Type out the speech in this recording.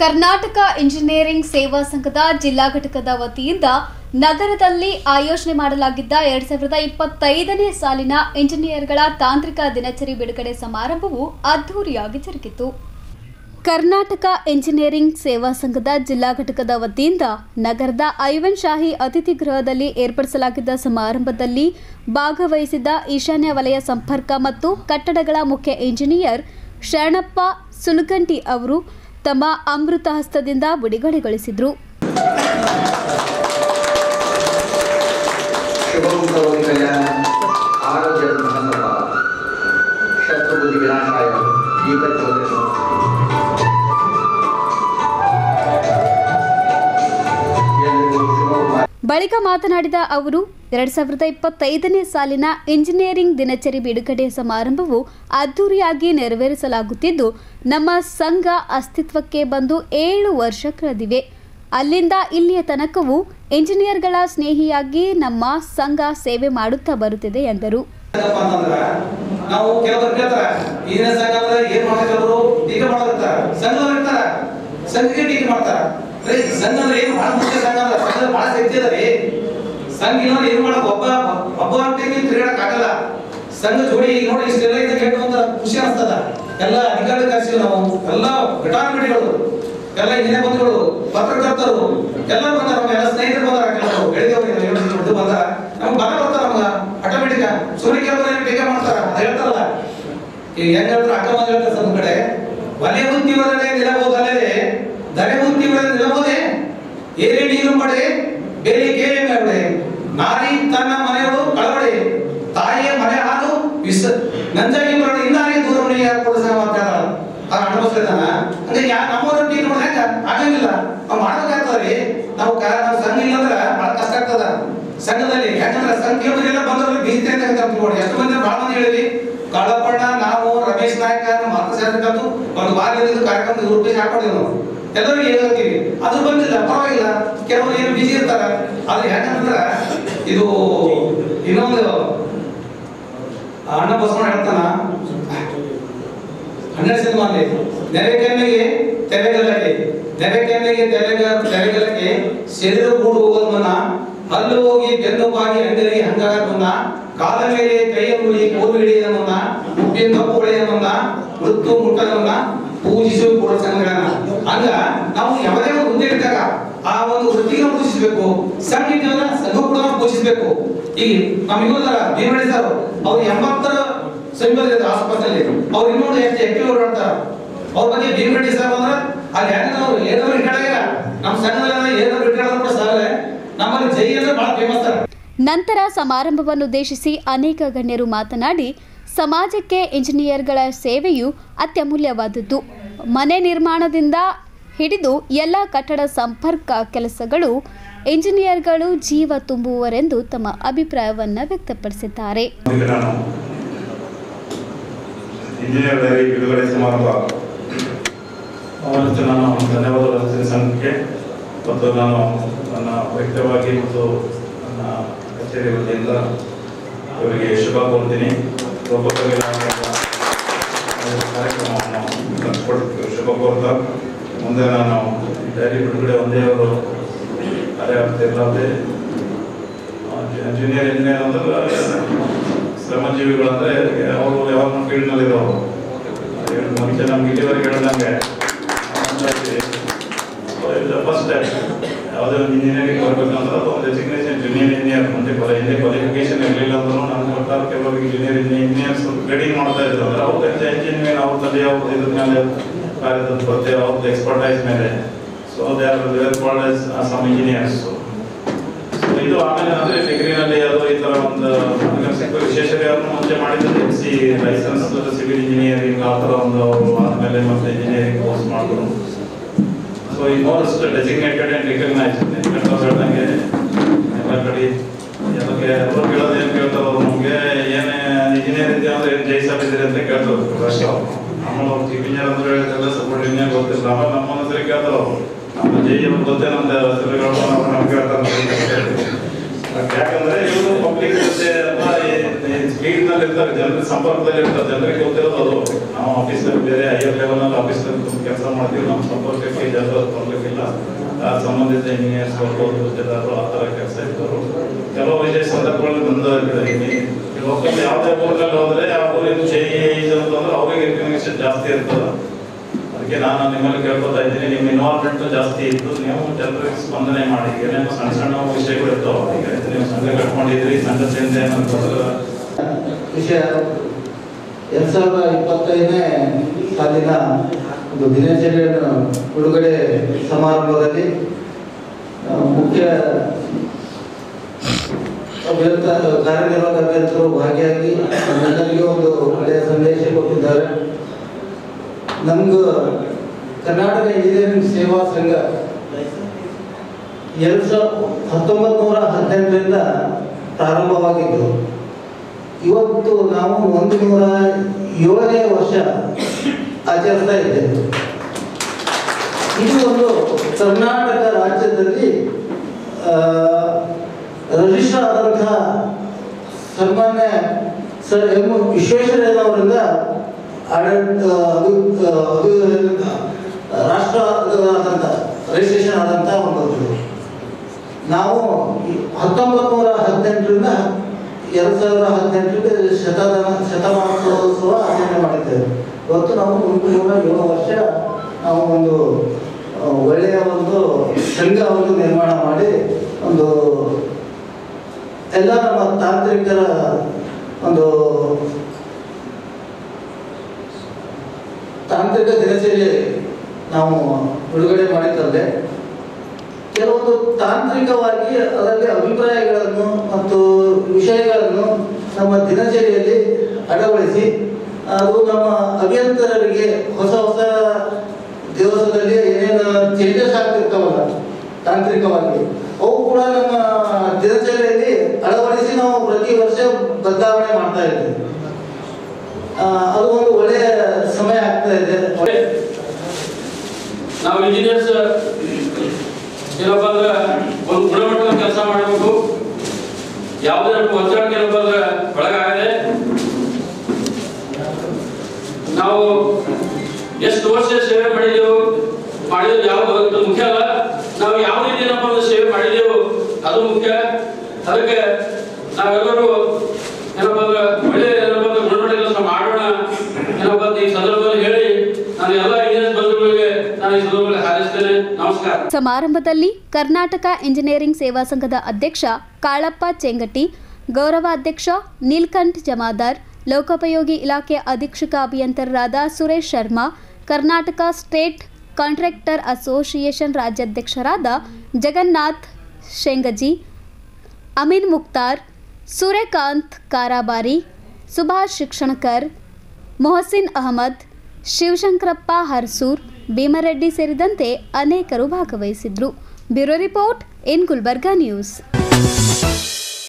Karnataka engineering ಸೇವಾ ಸಂಘದ ಜಿಲ್ಲಾ ಘಟಕದ ವತಿಯಿಂದ ನಗರದಲ್ಲಿ ಆಯೋಜನೆ ಮಾಡಲಾಗಿದ್ದ 2025ನೇ ಸಾಲಿನ ಇಂಜಿನಿಯರ್ಗಳ ತಾಂತ್ರಿಕ ದಿನಚರಿ ಬಿಡುಗಡೆ ಸಮಾರಂಭವು ಅದ್ದೂರಿಯಾಗಿ ಜರುಗಿತು. ಕರ್ನಾಟಕ ಇಂಜಿನಿಯರಿಂಗ್ ಸೇವಾ ಸಂಘದ ಜಿಲ್ಲಾ ಘಟಕದ ವತಿಯಿಂದ ನಗರದ ಐವನ್ ಶಾಹಿ ಅತಿಥಿ ಗೃಹದಲ್ಲಿ ಏರ್ಪಡಿಸಲಾಗಿದ್ದ ಸಮಾರಂಭದಲ್ಲಿ ಭಾಗವಹಿಸಿದ್ದ ಈಶಾನ್ಯ ವಲಯ ಸಂಪರ್ಕ ಮತ್ತು ಕಟ್ಟಡಗಳ ಮುಖ್ಯ ಇಂಜಿನಿಯರ್ ಶರಣಪ್ಪ ಸುಲಗಂಟಿ ಅವರು ತಮ್ಮ ಅಮೃತ ಹಸ್ತದಿಂದ ಬಿಡುಗಡೆಗೊಳಿಸಿದರು. ಬಳಿಕ ಮಾತನಾಡಿದ ಅವರು 2025ನೇ ಸಾಲಿನ ಇಂಜಿನಿಯರಿಂಗ್ ದಿನಚರಿ ಬಿಡುಗಡೆ ಸಮಾರಂಭವು ಅದ್ದೂರಿಯಾಗಿ ನೆರವೇರಿಸಲಾಗುತ್ತಿದ್ದು, ನಮ್ಮ ಸಂಘ ಅಸ್ತಿತ್ವಕ್ಕೆ ಬಂದು 7 ವರ್ಷ ಕಳೆದಿವೆ. ಅಲ್ಲಿಂದ ಇಲ್ಲಿಯ ತನಕವೂ ಇಂಜಿನಿಯರ್ಗಳ ಸ್ನೇಹಿಯಾಗಿ ನಮ್ಮ ಸಂಘ ಸೇವೆ ಮಾಡುತ್ತಾ ಬರುತ್ತಿದೆ ಎಂದರು. ನಾವು ಕೆಲವರು ಕೇಳ್ತಾರೆ ಈಗಿನ ಸಂಘ ಅಂದ್ರೆ ಏನ್ ಮಾಡ್ತಾರೆ, ಟೀಕೆ ಮಾಡ್ತಾರೆ, ಸಂಘಕ್ಕೆ ಟೀಕೆ ಮಾಡ್ತಾರೆ. ಸಂಘ ಅಂದ್ರೆ ಏನು ಬಹಳ ಮುಖ್ಯ, ಸಂಘ ಅಂದ್ರೆ ಸಂಘ ಬಹಳ ಶಕ್ತಿ ಅದ ರೀ. ಸಂಘ ಇಲ್ಲ ಏನು ಮಾಡಕ್ ಒಬ್ಬ ಅಂತಿಗೆ ತಿರುಗಾಡಕ್ ಆಗಲ್ಲ. ಸಂಘ ಜೋಡಿ ಈಗ ನೋಡಿ ಇಷ್ಟೆಲ್ಲ ಇದೆ ಕೇಳ್ತು ಅಂತ ಖುಷಿ ಅನಿಸ್ತದ. ಎಲ್ಲ ಅಧಿಕಾರಿ ಕರ್ಸಿವಿ ನಾವು, ಎಲ್ಲ ಘಟಾನುಘಟಿಗಳು, ಎಲ್ಲ ಹಿರಿಯ ಬಂಧುಗಳು, ಪತ್ರಕರ್ತರು ಎಲ್ಲ ಬಂದಾರ, ಎಲ್ಲ ಸ್ನೇಹಿತರು ಬಂದಾರ, ಕೆಲವರು ಬೆಳಿಗ್ಗೆ ಬಂದಾರ, ನಮ್ಗೆ ಬರ್ತಾರ, ನಮ್ಗ ಆಟೋಮೆಟಿಕ್ ಸುರಿ ಕೆಲವರು ಟೀಕೆ ಮಾಡ್ತಾರ. ಅದ್ ಹೇಳ್ತಾರಲ್ಲ ಈಗ ಹೆಂಗ್ ಹೇಳ್ತಾರ, ಅಕ್ಕ ಮಂದಿ ಹೇಳ್ತಾರೆ ಸ್ವಲ್ಪ ಕಡೆ, ಒಲೆ ಮುಂತಿವರೇ ನಿಲ್ಲಬಹುದಲ್ಲದೆ ದರೆ ಮುಂತಿವರೇ ನಿಲ್ಲಬಹುದೇ, ಏರಿ ನೀರು ಪಡೆ ಬೇಲಿ ಕೇಳಿ ಮೇಬಡೆ, ನಾರಿ ತನ್ನ ಮನೆಯವರು ಕಳವಡೆ, ತಾಯಿಯ ಮನೆ ಹಾಲು ನಂಜಾಗಿ ಬರೋದು ಇನ್ನಾರಿ ದೂರವಣಿ ಕೊಡಿಸ ಮಾತಾಡ ಅನುಭವಿಸ್ತಾನ. ಅಂದ್ರೆ ನಮ್ಮವ್ರ ಟೀಕೆ ಮಾಡಿದಾಗ ಆಗಂಗಿಲ್ಲ, ನಾವು ಮಾಡ್ಬೇಕಾಗ್ತದ್ರಿ. ನಾವು ಸಂಘ ಇಲ್ಲಂದ್ರ ಬಹಳ ಕಷ್ಟ ಆಗ್ತದ ಸಂಘದಲ್ಲಿ. ಯಾಕಂದ್ರೆ ಸಂಘ ಕೇಳಿದ್ರೆಲ್ಲ ಬಂದ್ರೆ ಬಿಜಿ ನೋಡಿ ಎಷ್ಟು ಮಂದಿ ಬಹಳ ಮಂದಿ ಹೇಳಿವಿ. ಕಾಳಪ್ಪಣ್ಣ, ನಾವು ರಮೇಶ್ ನಾಯಕ, ಮಾತೃಶಾಸ್ತ್ರಕ್ಕಂತೂ ಒಂದು ವಾರದಿಂದ ಕಾರ್ಯಕ್ರಮ ರೂಪಿಸಿ ಹಾಕೊಂಡಿವಿ. ನಾವು ಎಲ್ಲರೂ ಹೇಳ್ತೀವಿ, ಅದು ಬಂದಿಲ್ಲ, ಪರವಾಗಿಲ್ಲ. ಕೆಲವರು ಏನು ಬಿಜಿ ಇರ್ತಾರ. ಆದ್ರೆ ಯಾಕಂದ್ರ ಇದು ಇನ್ನೊಂದು ಅಣ್ಣ ಬಸವಣ್ಣ ಹೇಳ್ತಾನ, 12 ಸಿನಿಮಾಲಿ ನೆರೆಕೆನ್ನೆಗೆ ತೆರೆಗಲಕ್ಕೆ, ನೆರೆಕೆನ್ನೆಗೆ ತೆರೆಗಲಕ್ಕೆ ಶರೀರ ಕೂಡು ಹೋಗೋದ್ ಮುನ್ನ, ಹಲ್ಲು ಹೋಗಿ ಬೆನ್ನು ಬಾಗಿ ಅಂಗರಿಗೆ ಹಂಗಾಗ ಮುನ್ನ, ಕಾಲ ಮೇಲೆ ಕೈಯ ಮುಡಿ ಕೋಲು ಹಿಡಿಯದ ಮುನ್ನ, ಉಪ್ಪಿನ ಕಪ್ಪು ಹೊಳೆಯ ಮುನ್ನ, ಮೃತ್ಯು ಮುಟ್ಟದ ಮುನ್ನ ಪೂಜಿಸುವ ಕೂಡ ಸಂಘಗಳನ್ನ. ಹಂಗ ನಾವು ಯಾವುದೇ ಒಂದು ಹುದ್ದೆ ಇದ್ದಾಗ ಆ ಒಂದು ವೃತ್ತಿಗೆ ಪೂಜಿಸಬೇಕು, ಸಂಘ ಸಂಘ ಕೂಡ ಪೂಜಿಸಬೇಕು. ಈಗ ನಮ್ಮಿಗೋದಾರ ಭೀಮಡಿ ಸರ್ ಅವ್ರು 80ರ ಸಮೀಪದ ಆಸ್ಪಾಸಲ್ಲಿ ಅವ್ರು ಇನ್ನೊಂದು ಎಷ್ಟು ಆಕ್ಟಿವ್ ಮಾಡ್ತಾರ. ಅವ್ರ ಬಗ್ಗೆ ಭೀಮಡಿ ಸರ್ ಅಂದ್ರೆ ಅಲ್ಲಿ ಹೆಂಗ ನಾವು ಏನೋ ರಿಟೈರ್ಡ್, ನಮ್ಮ ಸಂಘದಲ್ಲಿ ಏನೋ ರಿಟೈರ್ಡ್ ಕೂಡ ಸಾಲ, ನಮ್ಮಲ್ಲಿ ಜೈ ಅಂದ್ರೆ ಬಹಳ ಫೇಮಸ್ ಸರ್. ನಂತರ ಸಮಾರಂಭವನ್ನುದ್ದೇಶಿಸಿ ಅನೇಕ ಗಣ್ಯರು ಮಾತನಾಡಿ, ಸಮಾಜಕ್ಕೆ ಇಂಜಿನಿಯರ್ಗಳ ಸೇವೆಯು ಅತ್ಯಮೂಲ್ಯವಾದದ್ದು. ಮನೆ ನಿರ್ಮಾಣದಿಂದ ಹಿಡಿದು ಎಲ್ಲ ಕಟ್ಟಡ ಸಂಪರ್ಕ ಕೆಲಸಗಳು ಇಂಜಿನಿಯರ್ಗಳು ಜೀವ ತುಂಬುವರೆಂದು ತಮ್ಮ ಅಭಿಪ್ರಾಯವನ್ನು ವ್ಯಕ್ತಪಡಿಸಿದ್ದಾರೆ. ಇಂಜಿನಿಯರ್ ಡೈರಿ ಬಿಡುಗಡೆ ಸಮಾರಂಭ ನಾನು ಧನ್ಯವಾದ ಸಂಘಕ್ಕೆ ಮತ್ತು ನಾನು ನನ್ನ ವ್ಯಕ್ತವಾಗಿ ಮತ್ತು ನನ್ನ ಕಚೇರಿ ವತಿಯಿಂದ ಇವರಿಗೆ ಶುಭ ಕೋರ್ತೀನಿ. ಕಾರ್ಯಕ್ರಮವನ್ನು ಶುಭ ಕೋರ್ತಾ ಮುಂದೆ ನಾನು ಡೈರಿ ಬಿಡುಗಡೆ ಒಂದೇ ಅವರು ಕಾರ್ಯಾಗ್ತಿರಲಾದೆ. ಜೂನಿಯರ್ ಇಂಜಿನಿಯರ್ ಅಂದ್ರೆ ಶ್ರಮಜೀವಿಗಳಂದ್ರೆ ಅವರು ಯಾವಾಗ ಫೀಲ್ಡ್ನಲ್ಲಿರೋರು. ಮುಂಚೆ ನಮ್ಗೆ ಇಲ್ಲಿವರೆಗೆ ಹೇಳ್ದಂಗೆ ಫಸ್ಟ್ ಸ್ಟೆಪ್ ಯಾವುದೇ ಒಂದು ಇಂಜಿನಿಯರಿಂಗ್ ಬರ್ಬೇಕಂದ್ರೆ ಅದು ಒಂದು ಡೆಸಿಗ್ನೇಷನ್ ಜೂನಿಯರ್ ಇಂಜಿನಿಯರ್. ಮುಂದೆ ಹಿಂದೆ ಕ್ವಾಲಿಫಿಕೇಶನ್ ಇರಲಿಲ್ಲ ಅಂದ್ರೂ ನಮ್ಮ ಪ್ರಕಾರ ಕೆಲವರಿಗೆ ಜೂನಿಯರ್ ಇಂಜಿನಿಯರ್ಸ್ ಟ್ರೇಡಿಂಗ್ ಮಾಡ್ತಾ ಇದ್ರು. ಅಂದ್ರೆ ಅವ್ರ ಇಂಜಿನಿಯರ್ ಅವ್ರ ತಲೆ ಅವ್ರದ್ದು ಇದ್ರ ಮೇಲೆ ಕಾರ್ಯದ ಬರುತ್ತೆ, ಅವ್ರದ್ದು ಎಕ್ಸ್ಪರ್ಟೈಸ್ ಮೇಲೆ. So they are called as some engineers. So ಇದು ಆಮೇಲೆ ಅಂದ್ರೆ ಡಿಗ್ರಿನಲ್ಲಿ ಅದು ಈ ತರ ಒಂದು ವಿಶೇಷತೆ ಅವ್ರನ್ನ ಮುಂಚೆ ಮಾಡಿದ್ರೆ MC ಲೈಸೆನ್ಸ್ ಸಿವಿಲ್ ಇಂಜಿನಿಯರಿಂಗ್ ಆ ಥರ ಒಂದು ಆದ್ಮೇಲೆ ಮತ್ತೆ ಇಂಜಿನಿಯರಿಂಗ್ ಕೋರ್ಸ್ ಮಾಡಿದ್ರು. ಸೊ ಈ ಮೋಸ್ಟ್ ಡೆಸಿಗ್ನೇಟೆಡ್ ಅಂಡ್ ರಿಕಗ್ನೈಸ್ಡ್ ಹೇಳ್ದಂಗೆ ಎಲ್ಲ ಕಡೆ ಎಲ್ಲಕ್ಕೆ ಎಲ್ಲರೂ ಕೇಳೋದು ಏನು ಕೇಳ್ತಾರೋ ನಮಗೆ ಏನೇ ಇಂಜಿನಿಯರ್ ಇದೆಯಾ ಅಂದ್ರೆ ಏನು ಜೈಸಾಬಿದ್ದೀರಿ ಅಂತ ಕೇಳ್ತಾರೆ ಫಸ್ಟ್. ಆಮೇಲೆ ಅವ್ರು ಚೀಫ್ ಇಂಜಿನಿಯರ್ ಅಂದ್ರೆ ಹೇಳ್ತಿಲ್ಲ, ಸಪೋರ್ಟ್ ಇಂಜಿನಿಯರ್ ಗೊತ್ತಿಲ್ಲ. ಆಮೇಲೆ ನಮ್ಮ ಹೆಸರು ಕೇಳ್ತಾರೋ ನಮ್ಮ ಜೈ ಅವ್ರು ಗೊತ್ತೇ ನಮ್ದು ಹೆಸರುಗಳು ನಮ್ಗೆ ಕೇಳ್ತಾರೆ. ಯಾಕಂದ್ರೆ ಇವರು ಪಬ್ಲಿಕ್ ಜೊತೆ ಎಲ್ಲ ಸ್ಪೀಡ್ ನಲ್ಲಿ ಇರ್ತಾರೆ, ಜನರ ಸಂಪರ್ಕದಲ್ಲಿ ಇರ್ತಾರೆ, ಜನರಿಗೆ ಗೊತ್ತಿರೋದು ಅದು. ನಾವು ಆಫೀಸರ್ ಬೇರೆ ಹೈಯರ್ ಲೆವೆಲ್ ನಲ್ಲಿ ಆಫೀಸರ್ ಕೆಲಸ ಮಾಡ್ತೀವಿ, ನಮ್ಮ ಸಂಪರ್ಕಕ್ಕೆ ಜನರ ತೊಂದರೆಗಿಲ್ಲ. ಸಂಬಂಧಿತ ಇಂಜಿನಿಯರ್ಸ್ ಗುತ್ತಿದಾರರು ಆ ಥರ ಕೆಲಸ ಇದ್ದವರು ಕೆಲವು ವಿಶೇಷ ಸಂದರ್ಭಗಳಲ್ಲಿ ಬಂದಿದೆ. ಲೋಕಲ್ ಯಾವುದೇ ಊರಲ್ಲಿ ಹೋದ್ರೆ ಆ ಊರಿನ ಚೇಂಜ್ ಅಂತಂದ್ರೆ ಅವ್ರಿಗೆ ರಿಕಗ್ನಿಷನ್ ಜಾಸ್ತಿ ಇರ್ತದೆ. ಅದಕ್ಕೆ ನಾನು ನಿಮ್ಮಲ್ಲಿ ಕೇಳ್ಕೊತಾ ಇದ್ದೀನಿ, ನಿಮ್ಮ ಇನ್ವಾಲ್ವ್ಮೆಂಟ್ ಜಾಸ್ತಿ ಇದ್ದು ನೀವು ಜನರಿಗೆ ಸ್ಪಂದನೆ ಮಾಡಿ. ಏನೇನು ಸಣ್ಣ ಸಣ್ಣ ವಿಷಯಗಳು ಇರ್ತಾವೆ. ಈಗ ನೀವು ಸಂಘ ಕಟ್ಕೊಂಡಿದ್ರಿ, ಸಂಘ ಸೇರಿದೆ ಅನ್ನೋದು ವಿಷಯ 2025ನೇ ಸಾಲಿನ ಒಂದು ದಿನಚರಿಯನ್ನು ಬಿಡುಗಡೆ ಸಮಾರಂಭದಲ್ಲಿ ಮುಖ್ಯ ಕಾರ್ಯನಿರ್ವಾಹಕ ಅಭಿಯಂತರು ಭಾಗಿಯಾಗಿ ನಮ್ಮೆಲ್ಲರಿಗೂ ಒಂದು ಒಳ್ಳೆಯ ಸಂದೇಶ ಕೊಟ್ಟಿದ್ದಾರೆ. ನಮ್ದು ಕರ್ನಾಟಕ ಇಂಜಿನಿಯರಿಂಗ್ ಸೇವಾ ಸಂಘ 1918ರಿಂದ ಪ್ರಾರಂಭವಾಗಿದ್ದು ಇವತ್ತು ನಾವು 107ನೇ ವರ್ಷ ಆಚರಿಸ್ತಾ ಇದ್ದೇವೆ. ಇದು ಒಂದು ಕರ್ನಾಟಕ ರಾಜ್ಯದಲ್ಲಿ ರಿಜಿಸ್ಟರ್ ಆದಂತಹ ಸನ್ಮಾನ್ಯ ಸರ್ ಎಂ ವಿಶ್ವೇಶ್ವರಯ್ಯನವರಿಂದ ರಾಷ್ಟ್ರ ರಿಜಿಸ್ಟ್ರೇಷನ್ ಆದಂತಹ ಒಂದು ನಾವು 1918ರಿಂದ 2018ಕ್ಕೆ ಶತಮಾನೋತ್ಸವ ಆಚರಣೆ ಮಾಡಿದ್ದೇವೆ. ಇವತ್ತು ನಾವು 107 ವರ್ಷ ನಾವು ಒಂದು ಒಳ್ಳೆಯ ಒಂದು ಸಂಘ ಒಂದು ನಿರ್ಮಾಣ ಮಾಡಿ ಒಂದು ಎಲ್ಲ ನಮ್ಮ ತಾಂತ್ರಿಕರ ಒಂದು ತಾಂತ್ರಿಕ ದಿನಚರಿ ನಾವು ಬಿಡುಗಡೆ ಮಾಡಿದ್ದಲ್ಲದೆ ಕೆಲವೊಂದು ತಾಂತ್ರಿಕವಾಗಿ ಅದರಲ್ಲಿ ಅಭಿಪ್ರಾಯಗಳನ್ನು ಮತ್ತು ವಿಷಯಗಳನ್ನು ನಮ್ಮ ದಿನಚರಿಯಲ್ಲಿ ಅಳವಡಿಸಿ ಅದು ನಮ್ಮ ಅಭಿಯಂತರರಿಗೆ ಹೊಸ ಹೊಸ ದಿವಸದಲ್ಲಿ ಏನೇನು ಚೇಂಜಸ್ ಆಗ್ತಿರ್ತಾವಲ್ಲ ತಾಂತ್ರಿಕವಾಗಿ ಅವು ಕೂಡ ನಮ್ಮ ದಿನಚರಿಯಲ್ಲಿ ಅಳವಡಿಸಿ ನಾವು ಪ್ರತಿ ವರ್ಷ ಬದಲಾವಣೆ ಮಾಡ್ತಾ ಇದ್ದೇವೆ. ಅದು ಒಂದು ಒಳ್ಳೆಯ ಸಮಯ ಆಗ್ತಾ ಇದೆ. ನಾವು ಇಂಜಿನಿಯರ್ಸ್ ಏನಪ್ಪ ಅಂದ್ರೆ ಒಂದು ಗುಣಮಟ್ಟದ ಕೆಲಸ ಮಾಡಬೇಕು, ಯಾವುದೇ ಒತ್ತಡಕ್ಕೆ ಏನಪ್ಪ ಅಂದ್ರೆ ಒಳಗಾಗದೆ ನಾವು ಎಷ್ಟು ವರ್ಷ ಸೇವೆ ಮಾಡಿದೆವು ಯಾವುದು ಮುಖ್ಯ ಅಲ್ಲ, ನಾವು ಯಾವ ರೀತಿ ಏನಪ್ಪ ಅಂದ್ರೆ ಸೇವೆ ಮಾಡಿದೆವು ಅದು ಮುಖ್ಯ. ಅದಕ್ಕೆ ನಾವೆಲ್ಲರೂ ಏನಪ್ಪ ಅಂದ್ರೆ ಒಳ್ಳೆ ಏನಪ್ಪ ಅಂದ್ರೆ ಗುಣಮಟ್ಟ ಕೆಲಸ ಮಾಡೋಣ ಏನಪ್ಪ ಅಂತ ಈ ಸಂದರ್ಭದಲ್ಲಿ ಹೇಳಿ ನಾನು ಎಲ್ಲ ಇಂಜಿನಿಯರ್ಸ್ ಬಂಧುಗಳಿಗೆ ನಾನು ಈ ಸಂದರ್ಭದಲ್ಲಿ ಹಾರೈಸ್ತೇನೆ. ನಮಸ್ಕಾರ. ಸಮಾರಂಭದಲ್ಲಿ ಕರ್ನಾಟಕ ಇಂಜಿನಿಯರಿಂಗ್ ಸೇವಾ ಸಂಘದ ಅಧ್ಯಕ್ಷ ಕಾಳಪ್ಪ ಚೆಂಗಟಿ, ಗೌರವಾಧ್ಯಕ್ಷ ನೀಲ್ಕಂಠ್ ಜಮಾದಾರ್, ಲೋಕೋಪಯೋಗಿ ಇಲಾಖೆ ಅಧೀಕ್ಷಕ ಅಭಿಯಂತರರಾದ Suresh Sharma, Karnataka state contractor association ರಾಜ್ಯಾಧ್ಯಕ್ಷರಾದ ಜಗನ್ನಾಥ್ ಶೆಂಗಜಿ, ಅಮೀನ್ ಮುಕ್ತಾರ್, ಸೂರ್ಯಕಾಂತ್ ಕಾರಾಬಾರಿ, ಸುಭಾಷ್ ಶಿಕ್ಷಣಕರ್, ಮೊಹಸಿನ್ ಅಹಮದ್, ಶಿವಶಂಕರಪ್ಪ ಹರ್ಸೂರ್, ಭೀಮರೆಡ್ಡಿ ಸೇರಿದಂತೆ ಅನೇಕರು ಭಾಗವಹಿಸಿದ್ರು. Bureau report in Gulbarga news.